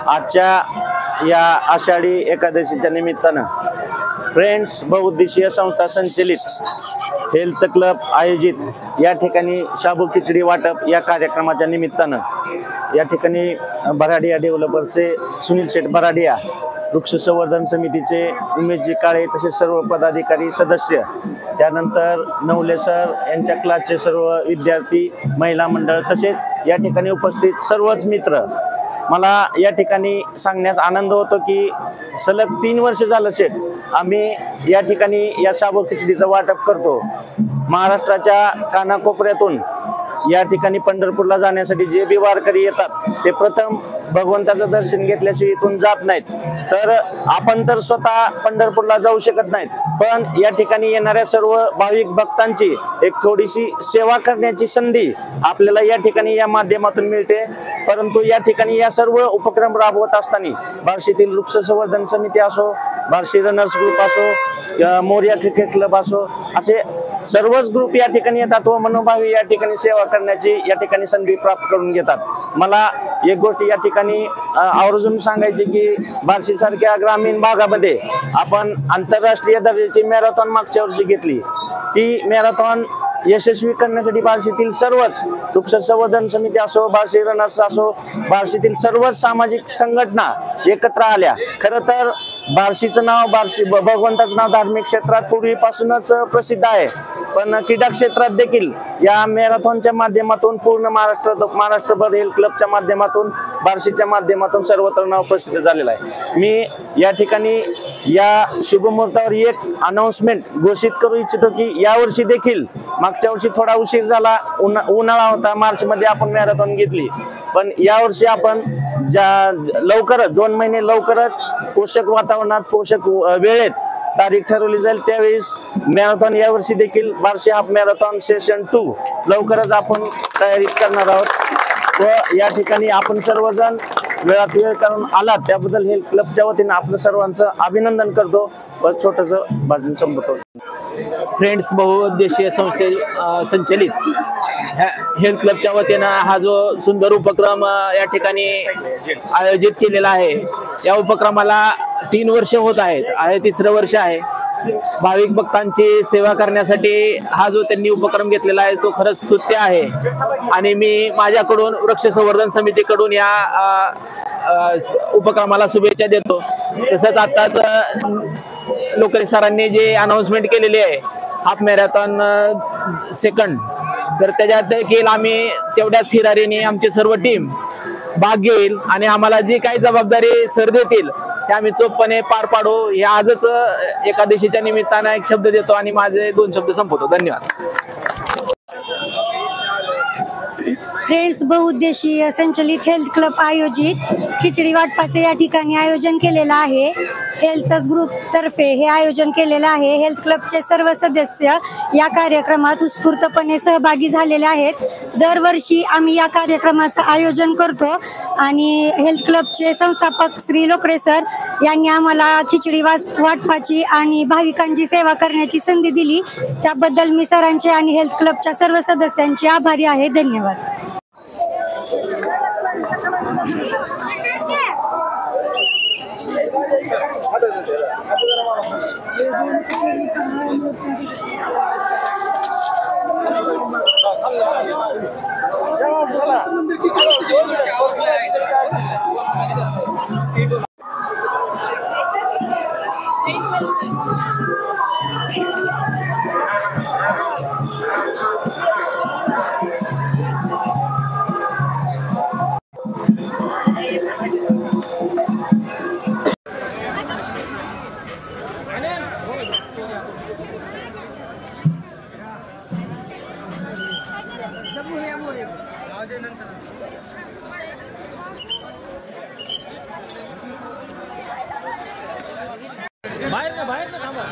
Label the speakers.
Speaker 1: आजच्या या आषाढी एकादशीच्या निमित्तानं फ्रेंड्स बहुउद्देशीय संस्था संचलित हेल्थ क्लब आयोजित या ठिकाणी शाबू खिचडी वाटप या कार्यक्रमाच्या निमित्तानं या ठिकाणी बराडिया डेव्हलपर्सचे सुनील शेठ बराडिया, वृक्ष संवर्धन समितीचे उमेशजी काळे तसेच सर्व पदाधिकारी सदस्य, त्यानंतर नवले सर यांच्या क्लासचे सर्व विद्यार्थी, महिला मंडळ तसेच या ठिकाणी उपस्थित सर्वच मित्र, मला या ठिकाणी सांगण्यास आनंद होतो की सलग 3 वर्ष झालं शेठ आम्ही या ठिकाणी या शाबू खिचडीचं वाटप करतो। महाराष्ट्राच्या कानाकोपऱ्यातून या ठिकाणी पंढरपूरला जाण्यासाठी जे बी वारकरी येतात ते प्रथम भगवंताचं दर्शन घेतल्याशिवाय इथून जात नाहीत। तर आपण तर स्वतः पंढरपूरला जाऊ शकत नाहीत, पण या ठिकाणी येणाऱ्या सर्व भाविक भक्तांची एक थोडीशी सेवा करण्याची संधी आपल्याला या ठिकाणी या माध्यमातून मिळते। परंतु या ठिकाणी या सर्व उपक्रम राबवत असताना बार्शीतील वृक्ष संवर्धन समिती असो, बार्शी रनर्स ग्रुप असो, मोरिया क्रिकेट क्लब असो, असे सर्वच ग्रुप या ठिकाणी येतात व मनोभावी या ठिकाणी सेवा करण्याची या ठिकाणी संधी प्राप्त करून घेतात। मला एक गोष्ट या ठिकाणी आवर्जून सांगायची की बार्शी सारख्या ग्रामीण भागामध्ये आपण आंतरराष्ट्रीय दर्जाची मॅरेथॉन मागच्या वर्षी घेतली। ती मॅरेथॉन यशस्वी करण्यासाठी बार्शीतील सर्वच वृक्ष संवर्धन समिती असो, बार्शी रनर्स असो, बार्शीतील सर्वच सामाजिक संघटना एकत्र आल्या। खरं तर बार्शीचं नाव, बार्शी भगवंताचं नाव धार्मिक क्षेत्रात पूर्वीपासूनच प्रसिद्ध आहे, पण क्रीडा क्षेत्रात देखील या मॅरेथॉनच्या माध्यमातून पूर्ण महाराष्ट्रभर हेल्थ क्लबच्या माध्यमातून, बार्शीच्या माध्यमातून सर्वत्र नाव प्रसिद्ध झालेलं आहे। मी या ठिकाणी या शुभमुहूर्तावर एक अनाउन्समेंट घोषित करू इच्छितो की यावर्षी देखील, मागच्या वर्षी थोडा उशीर झाला, उन्हाळा होता, मार्च मध्ये आपण मॅरेथॉन घेतली, पण यावर्षी आपण लवकरच 2 महिने लवकरच पोषक वातावरणात, पोषक वेळेत तारीख ठरवली जाईल। त्यावेळेस मॅरेथॉन यावर्षी देखील बार्शी हाफ मॅरेथॉन सेशन 2 लवकरच आपण तयारी करणार आहोत व या ठिकाणी आपण सर्वजण वेळात वेळ करून आलात त्याबद्दल हेल्थ क्लबच्या वतीने आपलं सर्वांचं अभिनंदन करतो व छोटंसं भाषण संपवतो।
Speaker 2: फ्रेंड्स बहुउद्देशीय संस्थे संचलित हेल्थ क्लबच्या वतीनं हा जो सुंदर उपक्रम या ठिकाणी आयोजित केलेला आहे, या उपक्रमाला 3 वर्ष होत आहेत, 3रं वर्ष आहे। भाविक भक्तांची सेवा करण्यासाठी हा जो त्यांनी उपक्रम घेतलेला आहे तो खरंच स्तुत्य आहे आणि मी माझ्याकडून वृक्ष संवर्धन समितीकडून या उपक्रमाला शुभेच्छा देतो। तसंच आताच लोकरे सरांनी जे अनाउन्समेंट केलेली आहे हाफ मॅरेथॉन सेकंड, तर त्याच्यात देखील आम्ही तेवढ्याच हिरारीने आमची सर्व टीम भाग घेईल आणि आम्हाला जी काही जबाबदारी सर देतील ते आम्ही चोखपणे पार पाडू। हे आजच एकादशीच्या निमित्तानं एक शब्द देतो आणि माझे 2 शब्द संपवतो। धन्यवाद।
Speaker 3: फ्रेंड्स बहुउद्देशीय संचलित हेल्थ क्लब आयोजित खिचडी वाटपाचे या ठिकाणी आयोजन केलेलं आहे। हेल्थ ग्रुप तर्फे हे आयोजन केलेलं आहे। हेल्थ क्लबचे सर्व सदस्य या कार्यक्रमात उत्स्फूर्तपणे सहभागी झालेले आहेत। दरवर्षी आम्ही या कार्यक्रमाचं आयोजन करतो आणि हेल्थ क्लबचे संस्थापक श्री लोकरे सर यांनी आम्हाला खिचडी वाटपाची आणि भाविकांची सेवा करण्याची संधी दिली, त्याबद्दल मी सरांचे आणि हेल्थ क्लबच्या सर्व सदस्यांचे आभारी आहे। धन्यवाद।
Speaker 2: बाहेर ना थांबा।